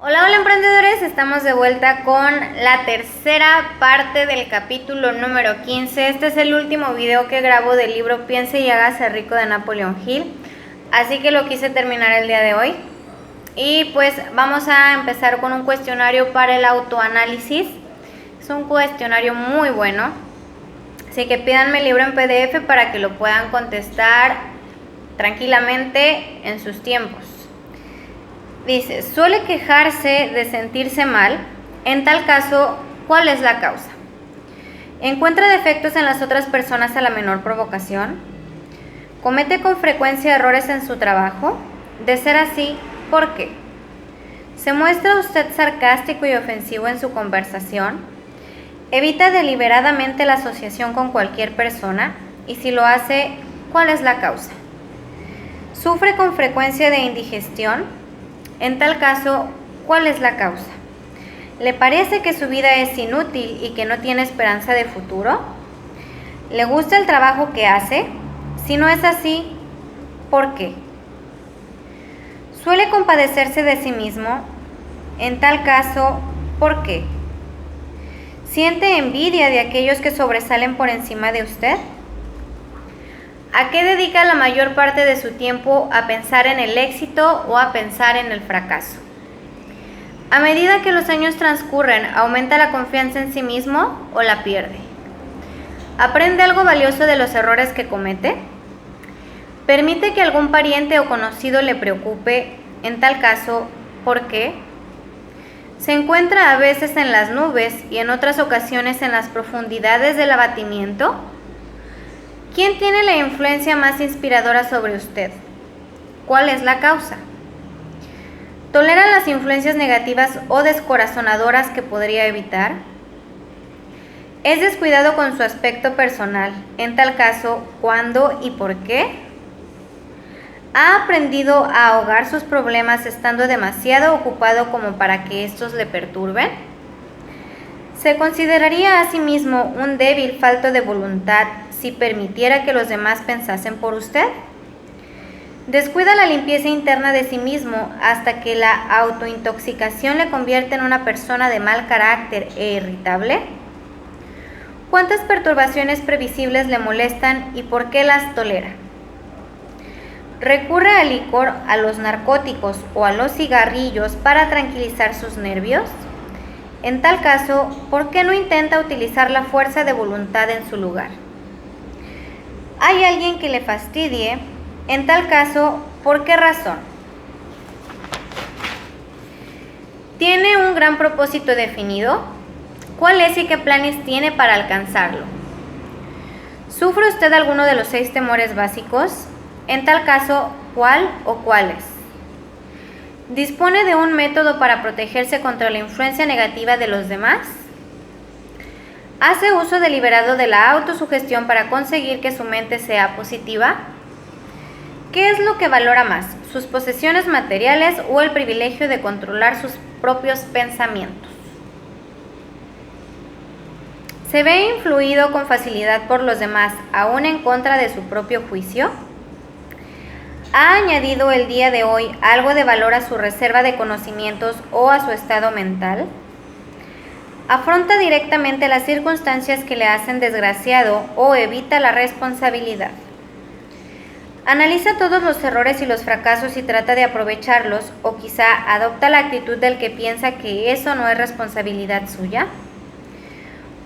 Hola, hola emprendedores, estamos de vuelta con la tercera parte del capítulo número 15. Este es el último video que grabo del libro Piense y hágase rico de Napoleon Hill, así que lo quise terminar el día de hoy. Y pues vamos a empezar con un cuestionario para el autoanálisis. Es un cuestionario muy bueno, así que pídanme el libro en PDF para que lo puedan contestar tranquilamente en sus tiempos. Dice, suele quejarse de sentirse mal. En tal caso, ¿cuál es la causa? ¿Encuentra defectos en las otras personas a la menor provocación? ¿Comete con frecuencia errores en su trabajo? De ser así, ¿por qué? ¿Se muestra usted sarcástico y ofensivo en su conversación? ¿Evita deliberadamente la asociación con cualquier persona? Y si lo hace, ¿cuál es la causa? ¿Sufre con frecuencia de indigestión? En tal caso, ¿cuál es la causa? ¿Le parece que su vida es inútil y que no tiene esperanza de futuro? ¿Le gusta el trabajo que hace? Si no es así, ¿por qué? ¿Suele compadecerse de sí mismo? En tal caso, ¿por qué? ¿Siente envidia de aquellos que sobresalen por encima de usted? ¿A qué dedica la mayor parte de su tiempo? ¿A pensar en el éxito o a pensar en el fracaso? A medida que los años transcurren, ¿aumenta la confianza en sí mismo o la pierde? ¿Aprende algo valioso de los errores que comete? ¿Permite que algún pariente o conocido le preocupe? En tal caso, ¿por qué? ¿Se encuentra a veces en las nubes y en otras ocasiones en las profundidades del abatimiento? ¿Quién tiene la influencia más inspiradora sobre usted? ¿Cuál es la causa? ¿Tolera las influencias negativas o descorazonadoras que podría evitar? ¿Es descuidado con su aspecto personal? En tal caso, ¿cuándo y por qué? ¿Ha aprendido a ahogar sus problemas estando demasiado ocupado como para que estos le perturben? ¿Se consideraría a sí mismo un débil falto de voluntad si permitiera que los demás pensasen por usted? ¿Descuida la limpieza interna de sí mismo hasta que la autointoxicación le convierte en una persona de mal carácter e irritable? ¿Cuántas perturbaciones previsibles le molestan y por qué las tolera? ¿Recurre al licor, a los narcóticos o a los cigarrillos para tranquilizar sus nervios? En tal caso, ¿por qué no intenta utilizar la fuerza de voluntad en su lugar? ¿Hay alguien que le fastidie? En tal caso, ¿por qué razón? ¿Tiene un gran propósito definido? ¿Cuál es y qué planes tiene para alcanzarlo? ¿Sufre usted alguno de los 6 temores básicos? En tal caso, ¿cuál o cuáles? ¿Dispone de un método para protegerse contra la influencia negativa de los demás? ¿Hace uso deliberado de la autosugestión para conseguir que su mente sea positiva? ¿Qué es lo que valora más, sus posesiones materiales o el privilegio de controlar sus propios pensamientos? ¿Se ve influido con facilidad por los demás, aún en contra de su propio juicio? ¿Ha añadido el día de hoy algo de valor a su reserva de conocimientos o a su estado mental? ¿Afronta directamente las circunstancias que le hacen desgraciado o evita la responsabilidad? ¿Analiza todos los errores y los fracasos y trata de aprovecharlos o quizá adopta la actitud del que piensa que eso no es responsabilidad suya?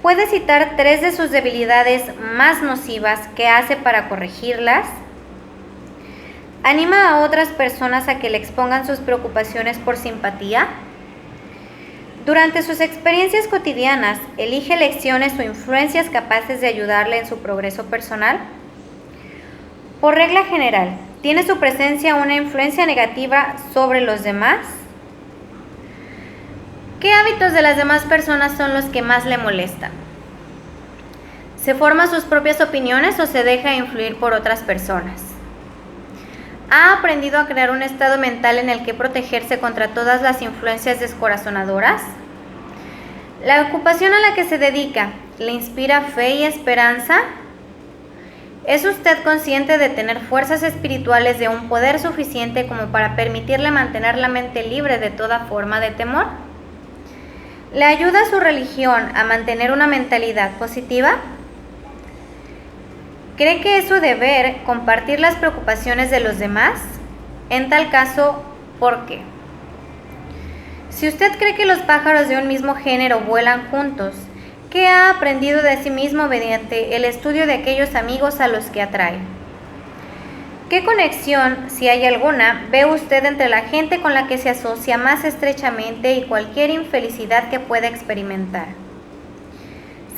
¿Puede citar 3 de sus debilidades más nocivas que hace para corregirlas? ¿Anima a otras personas a que le expongan sus preocupaciones por simpatía? Durante sus experiencias cotidianas, ¿elige lecciones o influencias capaces de ayudarle en su progreso personal? Por regla general, ¿tiene su presencia una influencia negativa sobre los demás? ¿Qué hábitos de las demás personas son los que más le molestan? ¿Se forma sus propias opiniones o se deja influir por otras personas? ¿Ha aprendido a crear un estado mental en el que protegerse contra todas las influencias descorazonadoras? ¿La ocupación a la que se dedica le inspira fe y esperanza? ¿Es usted consciente de tener fuerzas espirituales de un poder suficiente como para permitirle mantener la mente libre de toda forma de temor? ¿Le ayuda su religión a mantener una mentalidad positiva? ¿Cree que es su deber compartir las preocupaciones de los demás? En tal caso, ¿por qué? Si usted cree que los pájaros de un mismo género vuelan juntos, ¿qué ha aprendido de sí mismo mediante el estudio de aquellos amigos a los que atrae? ¿Qué conexión, si hay alguna, ve usted entre la gente con la que se asocia más estrechamente y cualquier infelicidad que pueda experimentar?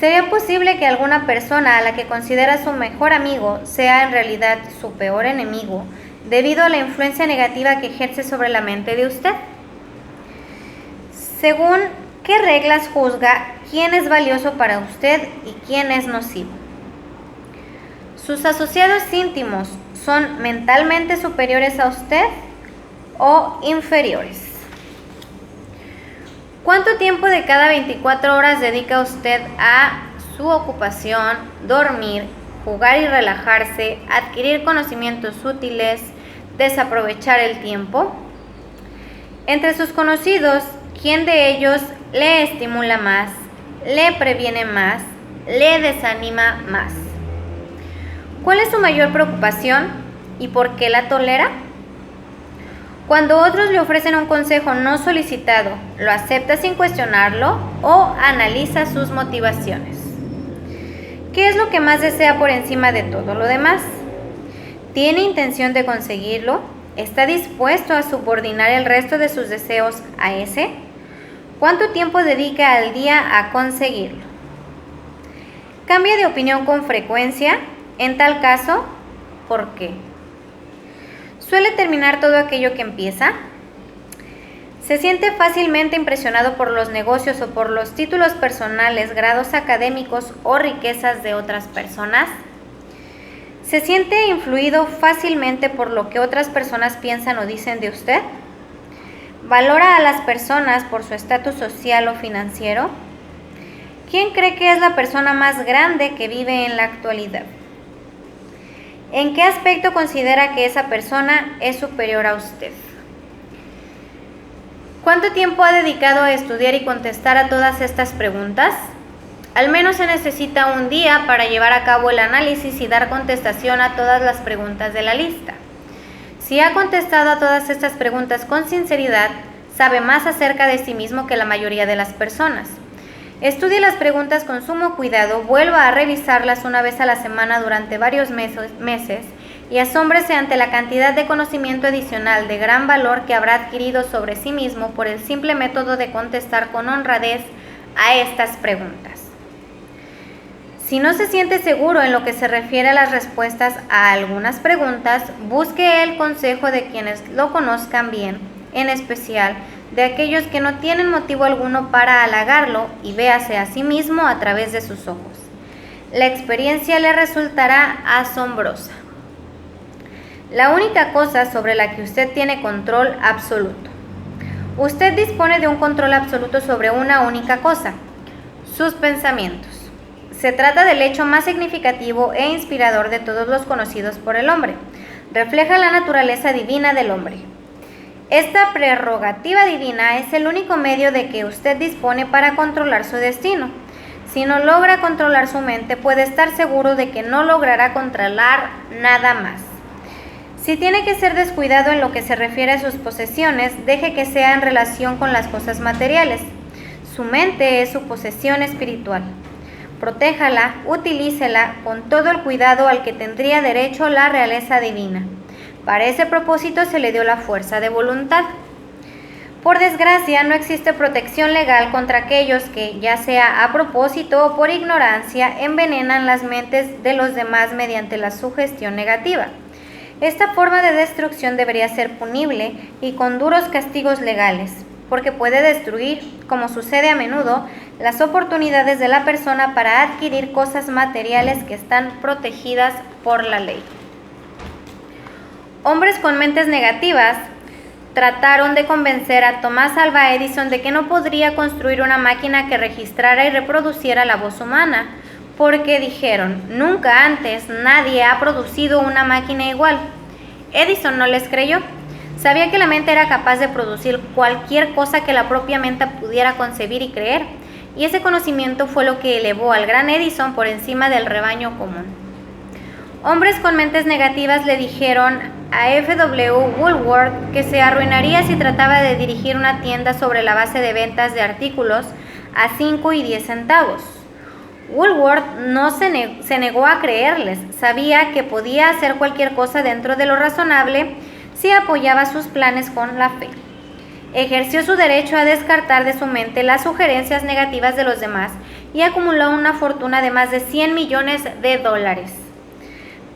¿Sería posible que alguna persona a la que considera su mejor amigo sea en realidad su peor enemigo debido a la influencia negativa que ejerce sobre la mente de usted? Según qué reglas juzga quién es valioso para usted y quién es nocivo. ¿Sus asociados íntimos son mentalmente superiores a usted o inferiores? ¿Cuánto tiempo de cada 24 horas dedica usted a su ocupación, dormir, jugar y relajarse, adquirir conocimientos útiles, desaprovechar el tiempo? Entre sus conocidos, ¿quién de ellos le estimula más, le previene más, le desanima más? ¿Cuál es su mayor preocupación y por qué la tolera? Cuando otros le ofrecen un consejo no solicitado, ¿lo acepta sin cuestionarlo o analiza sus motivaciones? ¿Qué es lo que más desea por encima de todo lo demás? ¿Tiene intención de conseguirlo? ¿Está dispuesto a subordinar el resto de sus deseos a ese? ¿Cuánto tiempo dedica al día a conseguirlo? ¿Cambia de opinión con frecuencia? En tal caso, ¿por qué? ¿Suele terminar todo aquello que empieza? ¿Se siente fácilmente impresionado por los negocios o por los títulos personales, grados académicos o riquezas de otras personas? ¿Se siente influido fácilmente por lo que otras personas piensan o dicen de usted? ¿Valora a las personas por su estatus social o financiero? ¿Quién cree que es la persona más grande que vive en la actualidad? ¿En qué aspecto considera que esa persona es superior a usted? ¿Cuánto tiempo ha dedicado a estudiar y contestar a todas estas preguntas? Al menos se necesita un día para llevar a cabo el análisis y dar contestación a todas las preguntas de la lista. Si ha contestado a todas estas preguntas con sinceridad, sabe más acerca de sí mismo que la mayoría de las personas. Estudie las preguntas con sumo cuidado, vuelva a revisarlas una vez a la semana durante varios meses y asómbrese ante la cantidad de conocimiento adicional de gran valor que habrá adquirido sobre sí mismo por el simple método de contestar con honradez a estas preguntas. Si no se siente seguro en lo que se refiere a las respuestas a algunas preguntas, busque el consejo de quienes lo conozcan bien, en especial de aquellos que no tienen motivo alguno para halagarlo, y véase a sí mismo a través de sus ojos. La experiencia le resultará asombrosa. La única cosa sobre la que usted tiene control absoluto. Usted dispone de un control absoluto sobre una única cosa: sus pensamientos. Se trata del hecho más significativo e inspirador de todos los conocidos por el hombre. Refleja la naturaleza divina del hombre. Esta prerrogativa divina es el único medio de que usted dispone para controlar su destino. Si no logra controlar su mente, puede estar seguro de que no logrará controlar nada más. Si tiene que ser descuidado en lo que se refiere a sus posesiones, deje que sea en relación con las cosas materiales. Su mente es su posesión espiritual. Protéjala, utilícela con todo el cuidado al que tendría derecho la realeza divina. Para ese propósito se le dio la fuerza de voluntad. Por desgracia, no existe protección legal contra aquellos que, ya sea a propósito o por ignorancia, envenenan las mentes de los demás mediante la sugestión negativa. Esta forma de destrucción debería ser punible y con duros castigos legales, porque puede destruir, como sucede a menudo, las oportunidades de la persona para adquirir cosas materiales que están protegidas por la ley. Hombres con mentes negativas trataron de convencer a Thomas Alva Edison de que no podría construir una máquina que registrara y reproduciera la voz humana, porque dijeron, nunca antes nadie ha producido una máquina igual. Edison no les creyó. Sabía que la mente era capaz de producir cualquier cosa que la propia mente pudiera concebir y creer, y ese conocimiento fue lo que elevó al gran Edison por encima del rebaño común. Hombres con mentes negativas le dijeron a F.W. Woolworth que se arruinaría si trataba de dirigir una tienda sobre la base de ventas de artículos a 5 y 10 centavos. Woolworth no se negó a creerles. Sabía que podía hacer cualquier cosa dentro de lo razonable si apoyaba sus planes con la fe. Ejerció su derecho a descartar de su mente las sugerencias negativas de los demás y acumuló una fortuna de más de $100 millones.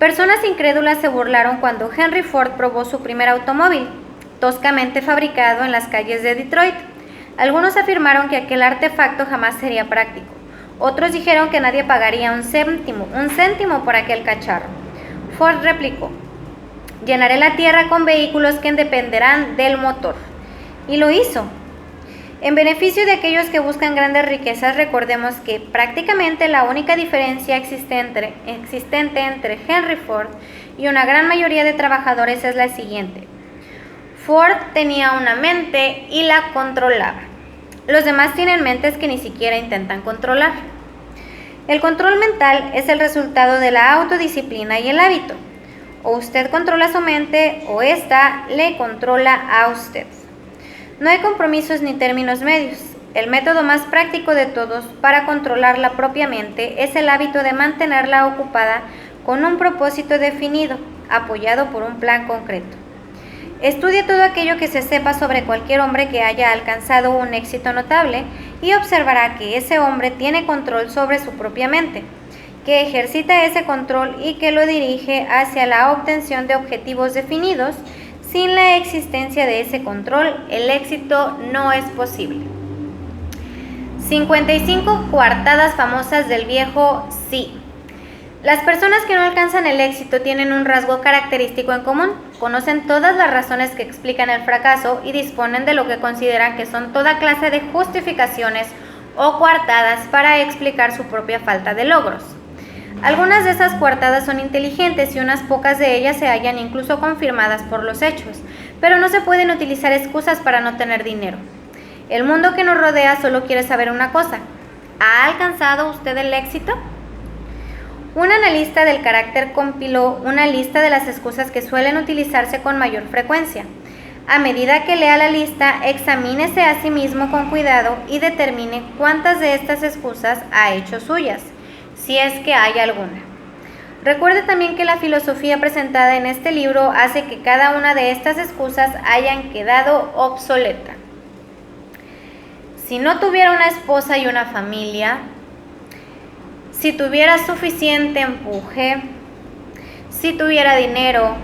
Personas incrédulas se burlaron cuando Henry Ford probó su primer automóvil, toscamente fabricado en las calles de Detroit. Algunos afirmaron que aquel artefacto jamás sería práctico. Otros dijeron que nadie pagaría un céntimo por aquel cacharro. Ford replicó, llenaré la tierra con vehículos que dependerán del motor. Y lo hizo. En beneficio de aquellos que buscan grandes riquezas, recordemos que prácticamente la única diferencia existente entre Henry Ford y una gran mayoría de trabajadores es la siguiente. Ford tenía una mente y la controlaba. Los demás tienen mentes que ni siquiera intentan controlar. El control mental es el resultado de la autodisciplina y el hábito. O usted controla su mente o ésta le controla a usted. No hay compromisos ni términos medios. El método más práctico de todos para controlar la propia mente es el hábito de mantenerla ocupada con un propósito definido, apoyado por un plan concreto. Estudie todo aquello que se sepa sobre cualquier hombre que haya alcanzado un éxito notable y observará que ese hombre tiene control sobre su propia mente, que ejercita ese control y que lo dirige hacia la obtención de objetivos definidos. Sin la existencia de ese control, el éxito no es posible. 55 coartadas famosas del viejo sí. Las personas que no alcanzan el éxito tienen un rasgo característico en común. Conocen todas las razones que explican el fracaso y disponen de lo que consideran que son toda clase de justificaciones o coartadas para explicar su propia falta de logros. Algunas de esas coartadas son inteligentes y unas pocas de ellas se hallan incluso confirmadas por los hechos, pero no se pueden utilizar excusas para no tener dinero. El mundo que nos rodea solo quiere saber una cosa: ¿ha alcanzado usted el éxito? Un analista del carácter compiló una lista de las excusas que suelen utilizarse con mayor frecuencia. A medida que lea la lista, examínese a sí mismo con cuidado y determine cuántas de estas excusas ha hecho suyas, si es que hay alguna. Recuerde también que la filosofía presentada en este libro hace que cada una de estas excusas hayan quedado obsoleta. Si no tuviera una esposa y una familia, si tuviera suficiente empuje, si tuviera dinero,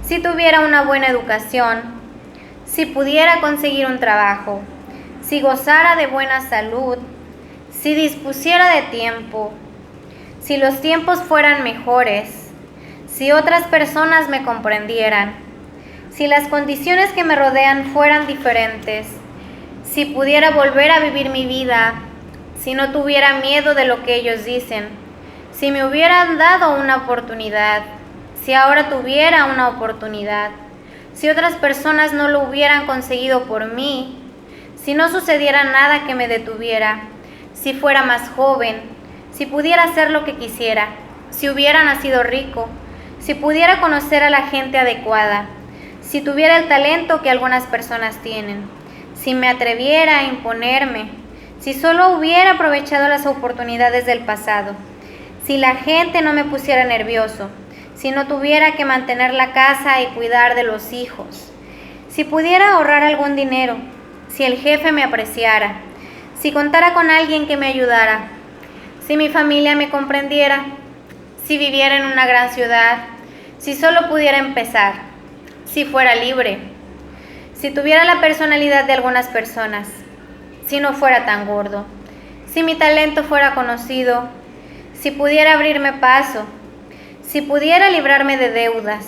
si tuviera una buena educación, si pudiera conseguir un trabajo, si gozara de buena salud, si dispusiera de tiempo, si los tiempos fueran mejores, si otras personas me comprendieran, si las condiciones que me rodean fueran diferentes, si pudiera volver a vivir mi vida, si no tuviera miedo de lo que ellos dicen, si me hubieran dado una oportunidad, si ahora tuviera una oportunidad, si otras personas no lo hubieran conseguido por mí, si no sucediera nada que me detuviera, si fuera más joven, si pudiera hacer lo que quisiera, si hubiera nacido rico, si pudiera conocer a la gente adecuada, si tuviera el talento que algunas personas tienen, si me atreviera a imponerme, si solo hubiera aprovechado las oportunidades del pasado, si la gente no me pusiera nervioso, si no tuviera que mantener la casa y cuidar de los hijos, si pudiera ahorrar algún dinero, si el jefe me apreciara, si contara con alguien que me ayudara, si mi familia me comprendiera, si viviera en una gran ciudad, si solo pudiera empezar, si fuera libre, si tuviera la personalidad de algunas personas, si no fuera tan gordo, si mi talento fuera conocido, si pudiera abrirme paso, si pudiera librarme de deudas,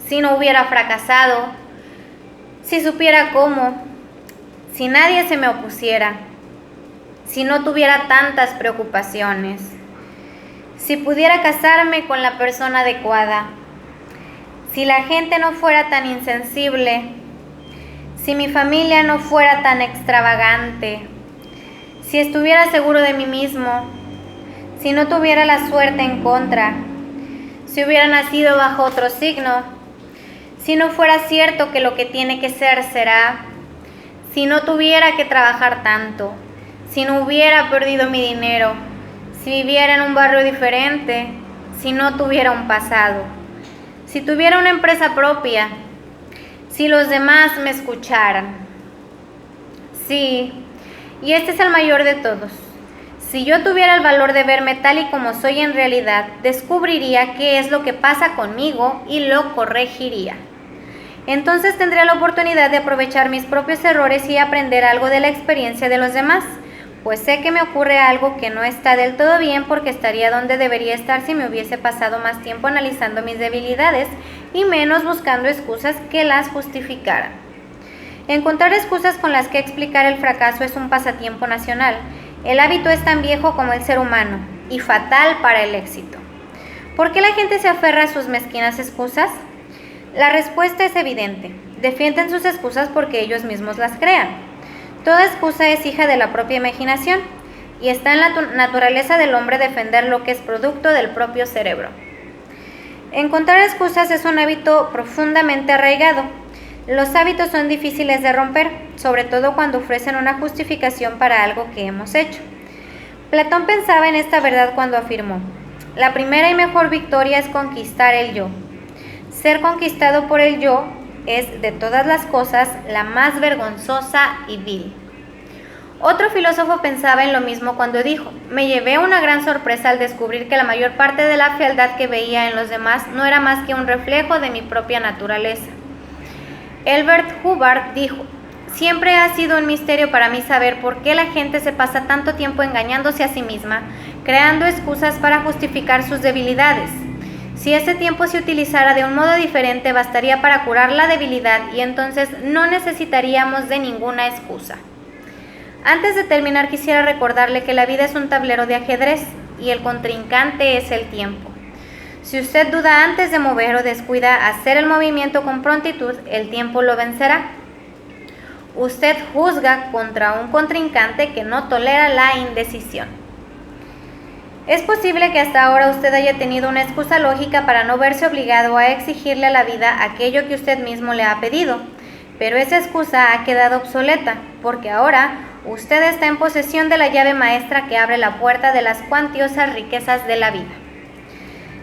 si no hubiera fracasado, si supiera cómo, si nadie se me opusiera, si no tuviera tantas preocupaciones, Si pudiera casarme con la persona adecuada, si la gente no fuera tan insensible, si mi familia no fuera tan extravagante, si estuviera seguro de mí mismo, si no tuviera la suerte en contra, si hubiera nacido bajo otro signo, si no fuera cierto que lo que tiene que ser será, si no tuviera que trabajar tanto, si no hubiera perdido mi dinero, si viviera en un barrio diferente, si no tuviera un pasado, si tuviera una empresa propia, si los demás me escucharan. Sí, y este es el mayor de todos. Si yo tuviera el valor de verme tal y como soy en realidad, descubriría qué es lo que pasa conmigo y lo corregiría. Entonces tendría la oportunidad de aprovechar mis propios errores y aprender algo de la experiencia de los demás, pues sé que me ocurre algo que no está del todo bien porque estaría donde debería estar si me hubiese pasado más tiempo analizando mis debilidades y menos buscando excusas que las justificaran. Encontrar excusas con las que explicar el fracaso es un pasatiempo nacional. El hábito es tan viejo como el ser humano y fatal para el éxito. ¿Por qué la gente se aferra a sus mezquinas excusas? La respuesta es evidente. Defienden sus excusas porque ellos mismos las crean. Toda excusa es hija de la propia imaginación y está en la naturaleza del hombre defender lo que es producto del propio cerebro. Encontrar excusas es un hábito profundamente arraigado. Los hábitos son difíciles de romper, sobre todo cuando ofrecen una justificación para algo que hemos hecho. Platón pensaba en esta verdad cuando afirmó: la primera y mejor victoria es conquistar el yo. Ser conquistado por el yo es, de todas las cosas, la más vergonzosa y vil. Otro filósofo pensaba en lo mismo cuando dijo: me llevé una gran sorpresa al descubrir que la mayor parte de la fealdad que veía en los demás no era más que un reflejo de mi propia naturaleza. Elbert Hubbard dijo: siempre ha sido un misterio para mí saber por qué la gente se pasa tanto tiempo engañándose a sí misma, creando excusas para justificar sus debilidades. Si ese tiempo se utilizara de un modo diferente, bastaría para curar la debilidad y entonces no necesitaríamos de ninguna excusa. Antes de terminar, quisiera recordarle que la vida es un tablero de ajedrez y el contrincante es el tiempo. Si usted duda antes de mover o descuida hacer el movimiento con prontitud, el tiempo lo vencerá. Usted juzga contra un contrincante que no tolera la indecisión. Es posible que hasta ahora usted haya tenido una excusa lógica para no verse obligado a exigirle a la vida aquello que usted mismo le ha pedido, pero esa excusa ha quedado obsoleta, porque ahora usted está en posesión de la llave maestra que abre la puerta de las cuantiosas riquezas de la vida.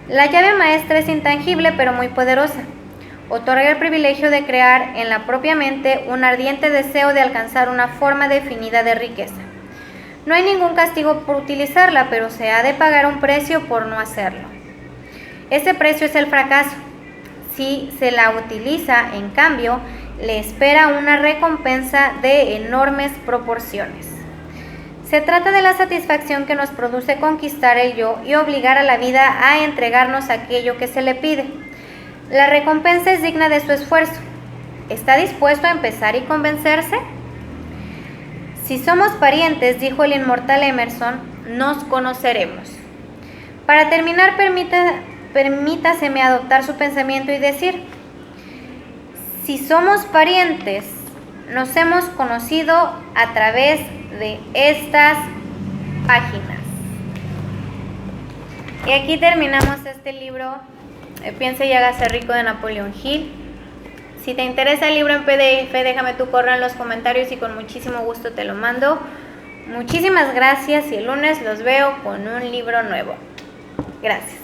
La llave maestra es intangible pero muy poderosa. Otorga el privilegio de crear en la propia mente un ardiente deseo de alcanzar una forma definida de riqueza. No hay ningún castigo por utilizarla, pero se ha de pagar un precio por no hacerlo. Ese precio es el fracaso. Si se la utiliza, en cambio, le espera una recompensa de enormes proporciones. Se trata de la satisfacción que nos produce conquistar el yo y obligar a la vida a entregarnos aquello que se le pide. La recompensa es digna de su esfuerzo. ¿Está dispuesto a empezar y convencerse? Si somos parientes, dijo el inmortal Emerson, nos conoceremos. Para terminar, permítaseme adoptar su pensamiento y decir: si somos parientes, nos hemos conocido a través de estas páginas. Y aquí terminamos este libro, Piense y hágase rico, de Napoleón Hill. Si te interesa el libro en PDF, déjame tu correo en los comentarios y con muchísimo gusto te lo mando. Muchísimas gracias y el lunes los veo con un libro nuevo. Gracias.